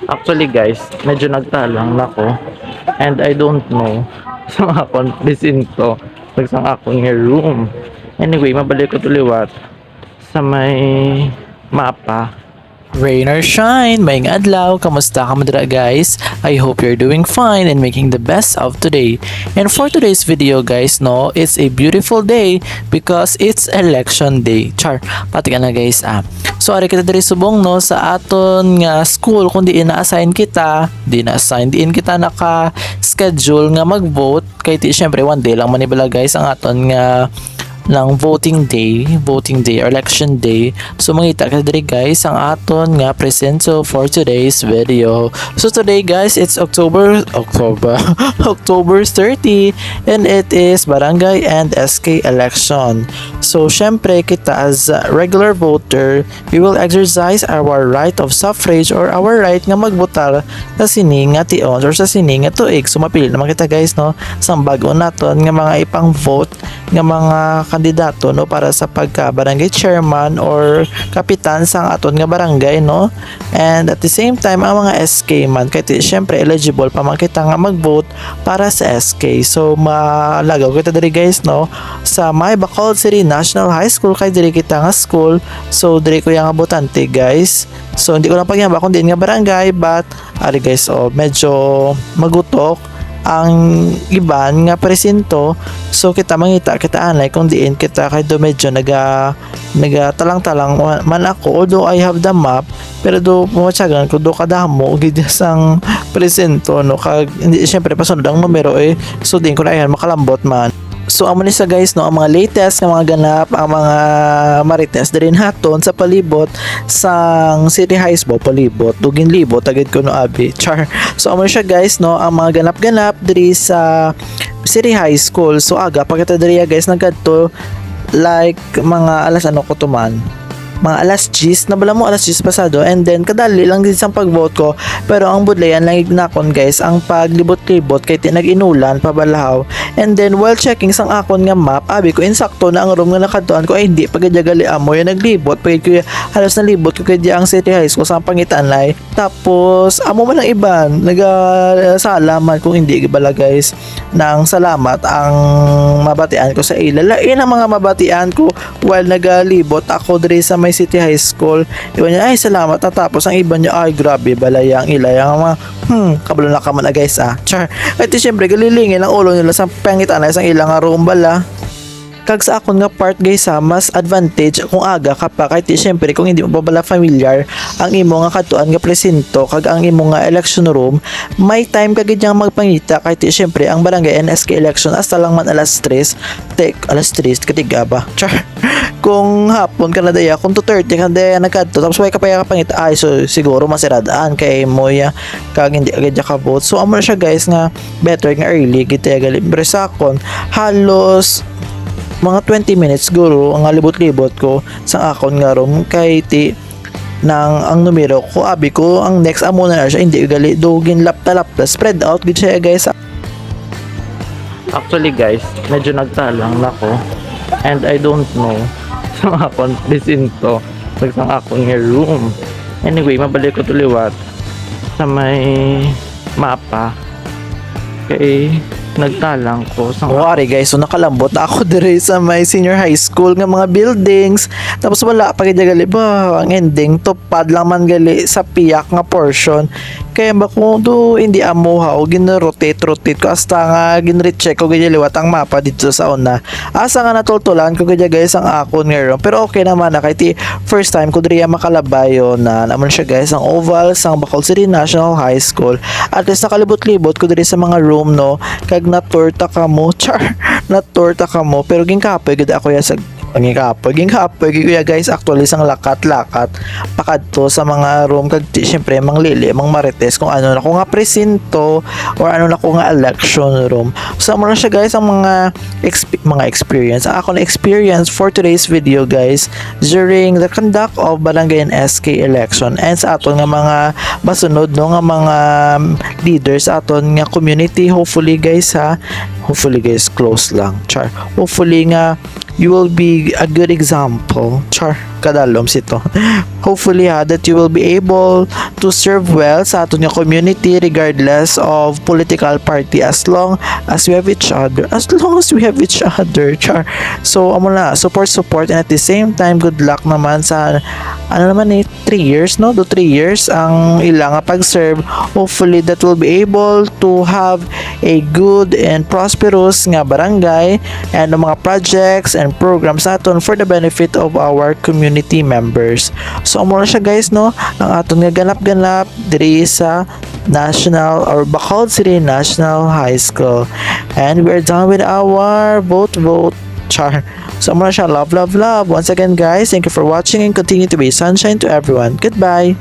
Actually guys, medyo nagtalang nako and I don't know sa akong presinto sa akong nga room. Anyway, mabalik ko tuliwat sa may mapa. Rain or shine, maing adlaw, kamusta ka madra guys? I hope you're doing fine and making the best of today. And for today's video guys, no, it's a beautiful day because it's election day. Char, pati ka na guys So ari kita diri subong no sa aton nga school kung di na-assign kita, diin kita naka-schedule nga mag-vote kay ti syempre one day lang manibala guys ang aton nga ng voting day or election day. So mangita ka diri guys ang aton nga presento for today's video. So today guys, it's October October 30 and it is barangay and SK election. So syempre kita as a regular voter, we will exercise our right of suffrage or our right nga magbotar sa sini nga tion or sa sini nga tuig. So mapili naman kita guys no sa bag-o naton nga mga ipang vote nga mga kandidato no para sa pagka barangay chairman or kapitan sang aton nga barangay no. And at the same time ang mga SK man kay syempre eligible pa man kita nga mag-vote para sa SK. So malagaw kita diri guys no sa May Bacolod City National High School kay diri kita nga school. So diri ko yang botante guys. So hindi ko lang pagyamba kung diin nga barangay but ari guys medyo magutok ang iban nga presinto. So kita mangita kita anay kung diin kita kay do medyo naga talang-talang man ako although I have the map pero do pumatsagan ko do kadamo gid sang presinto no kag hindi syempre pasunod ang numero so din ko na yan makalambot man. So amo ni sa guys no ang mga latest nga mga ganap ang mga marites diri haton sa palibot sang City High School palibot dugin libot agad ko no abi char. So amo siya guys no ang mga ganap-ganap diri sa City High School. So aga pagkata diri guys nagkadto like mga alas ano ko tuman mga alas 10 na bala mo alas 10 pasado and then kadali lang din sa pag-vote ko pero ang budlayan lang ignakon guys ang paglibot-libot kay nag-inulan pabalahaw and then while checking sang akon nga map abi ko insakto na ang room nga nakadtuan ko ay hindi pagajagali amo yung naglibot pagid ko halos nalibot ko kay ang City High School sang pangitan lay tapos amo man ang iban nagasalaman kung hindi bala guys nang salamat ang mabatian ko sa ila lain ang mga mabatian ko while nagalibot ako diri sa may City High School. Iwan niya ay salamat tapos ang iba niya ay grabe balayang ilayang mga kabalo na ka man guys char. At syempre galilingin ang ulo nila sa pangitan sa ilang room bala. Kag sa akon nga part guys mas advantage kung aga ka pa kay syempre kung hindi mo pa bala familiar ang imo nga katuan nga presinto kag ang imo nga election room may time kagid yang magpangita kay syempre ang barangay NSK election hasta lang man alas 3 alas 3 katiga ba char. Kung hapon ka na daya kung 2:30 ka daya nagkadto tapos way ka pa pangita ay so siguro masiradaan kay mo ya kag hindi agad ka vote. So amo siya guys nga better nga early kita galimbre sa akon halos mga 20 minutes siguro ang libot-libot ko sa akon nga room kay ti nang ang numero ko abi ko ang next amo na siya hindi gali dugin lapta spread out gid siya guys. Actually guys, medyo nagtalang nako and I don't know sa akong presinto sa akong nga room. Anyway, mabalik ko tuliwat sa may mapa kay nagtalang ko sa Wari guys, so nakalambot ako dire sa may senior high school nga mga buildings tapos wala pa kaya gali ba ang ending tupad lang man gali sa piyak nga portion kaya ba kung do hindi amuhaw gin-rotate ko hasta nga gin-recheck ko gaya liwat ang mapa dito sa una asa nga natultulan ko gaya guys ang akon nga pero okay naman na kay ti first time ko dire makalabayo na naman siya guys ang oval sang Bacolod City National High School at least nakalibot-libot ko dire sa mga room no kag natorta ka mo char natorta ka mo pero ginkapoy gid ako ya sa ginkapoy kuya guys actually sang lakat pakadto sa mga room kag syempre manglili mang marites kung ano na ko nga presinto or ano na ko nga election room. So mo na siya guys ang mga experience ang ako na experience for today's video guys during the conduct of barangay and SK election and sa aton nga mga masunod no nga mga leaders sa aton nga community hopefully guys Hopefully guys, close lang. Char. Hopefully nga, you will be a good example. Char. Kadalom sito. Hopefully that you will be able to serve well sa aton nga community regardless of political party as long as we have each other. As long as we have each other. Char. So, amo na, support and at the same time, good luck naman sa 3 years, no? Do 3 years ang ilang nga pag-serve. Hopefully that will be able to have a good and prosperous nga barangay and ang mga projects and programs naton for the benefit of our community members. So amo na siya guys, no? Ang aton nga ganap-ganap diri sa National or Bacolod City National High School. And we're done with our vote. Char. So amo na siya. Love. Once again guys, thank you for watching and continue to be sunshine to everyone. Goodbye.